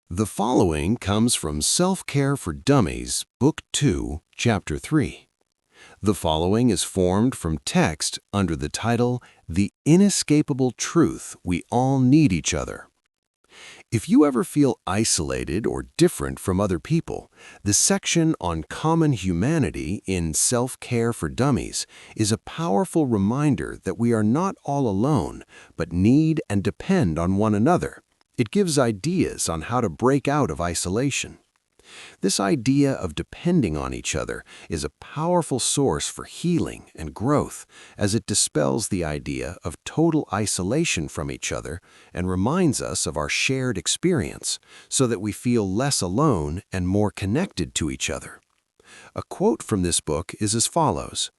The following comes from Self-Care for Dummies, Book 2, Chapter 3. The following is formed from text under the title, The Inescapable Truth We All Need Each Other. If you ever feel isolated or different from other people, the section on common humanity in Self-Care for Dummies is a powerful reminder that we are not all alone, but need and depend on one another. It gives ideas on how to break out of isolation. This idea of depending on each other is a powerful source for healing and growth, as it dispels the idea of total isolation from each other and reminds us of our shared experience so that we feel less alone and more connected to each other. A quote from this book is as follows: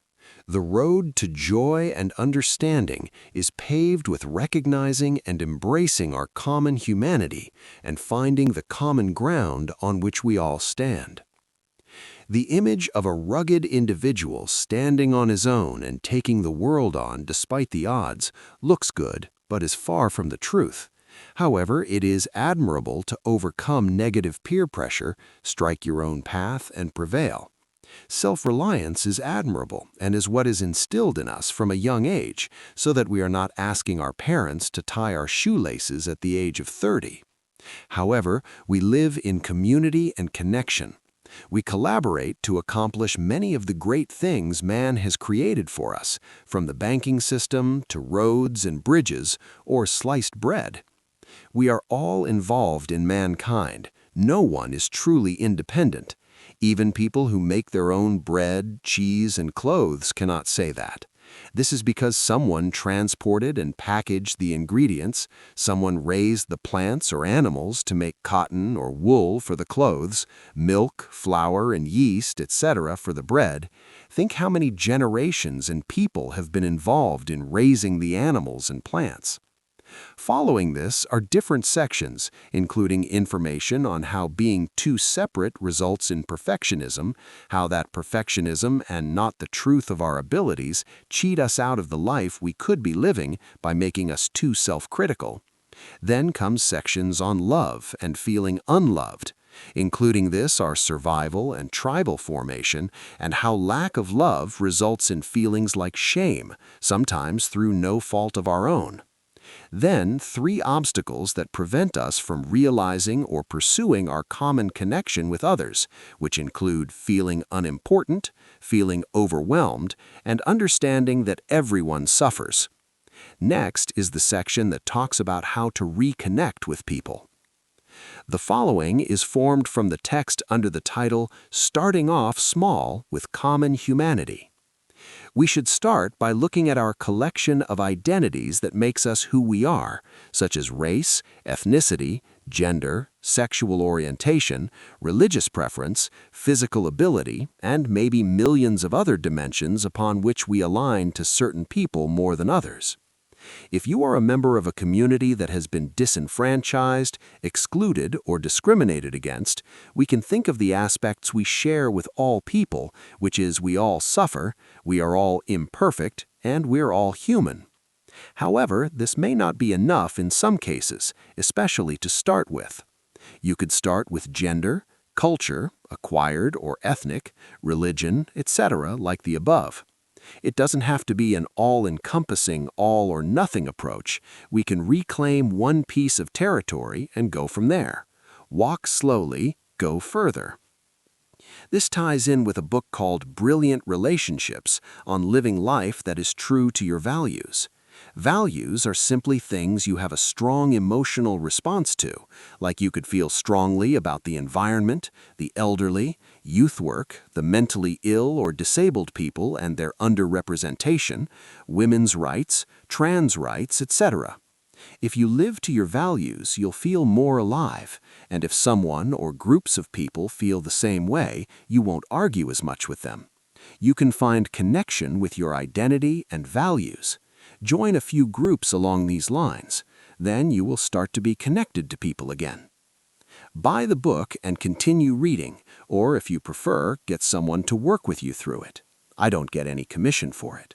"The road to joy and understanding is paved with recognizing and embracing our common humanity and finding the common ground on which we all stand." The image of a rugged individual standing on his own and taking the world on despite the odds looks good, but is far from the truth. However, it is admirable to overcome negative peer pressure, strike your own path, and prevail. Self-reliance is admirable and is what is instilled in us from a young age, so that we are not asking our parents to tie our shoelaces at the age of 30. However, we live in community and connection. We collaborate to accomplish many of the great things man has created for us, from the banking system to roads and bridges or sliced bread. We are all involved in mankind. No one is truly independent. Even people who make their own bread, cheese, and clothes cannot say that. This is because someone transported and packaged the ingredients, someone raised the plants or animals to make cotton or wool for the clothes, milk, flour, and yeast, etc. for the bread. Think how many generations and people have been involved in raising the animals and plants. Following this are different sections, including information on how being too separate results in perfectionism, how that perfectionism and not the truth of our abilities cheat us out of the life we could be living by making us too self-critical. Then comes sections on love and feeling unloved. Including this are survival and tribal formation, and how lack of love results in feelings like shame, sometimes through no fault of our own. Then, 3 obstacles that prevent us from realizing or pursuing our common connection with others, which include feeling unimportant, feeling overwhelmed, and understanding that everyone suffers. Next is the section that talks about how to reconnect with people. The following is formed from the text under the title, Starting Off Small with Common Humanity. We should start by looking at our collection of identities that makes us who we are, such as race, ethnicity, gender, sexual orientation, religious preference, physical ability, and maybe millions of other dimensions upon which we align to certain people more than others. If you are a member of a community that has been disenfranchised, excluded, or discriminated against, we can think of the aspects we share with all people, which is we all suffer, we are all imperfect, and we're all human. However, this may not be enough in some cases, especially to start with. You could start with gender, culture, acquired or ethnic, religion, etc., like the above. It doesn't have to be an all-encompassing, all-or-nothing approach. We can reclaim one piece of territory and go from there. Walk slowly, go further. This ties in with a book called Brilliant Relationships on living life that is true to your values. Values are simply things you have a strong emotional response to, like you could feel strongly about the environment, the elderly, youth work, the mentally ill or disabled people and their underrepresentation, women's rights, trans rights, etc. If you live to your values, you'll feel more alive, and if someone or groups of people feel the same way, you won't argue as much with them. You can find connection with your identity and values. Join a few groups along these lines. Then you will start to be connected to people again. Buy the book and continue reading, or if you prefer, get someone to work with you through it. I don't get any commission for it.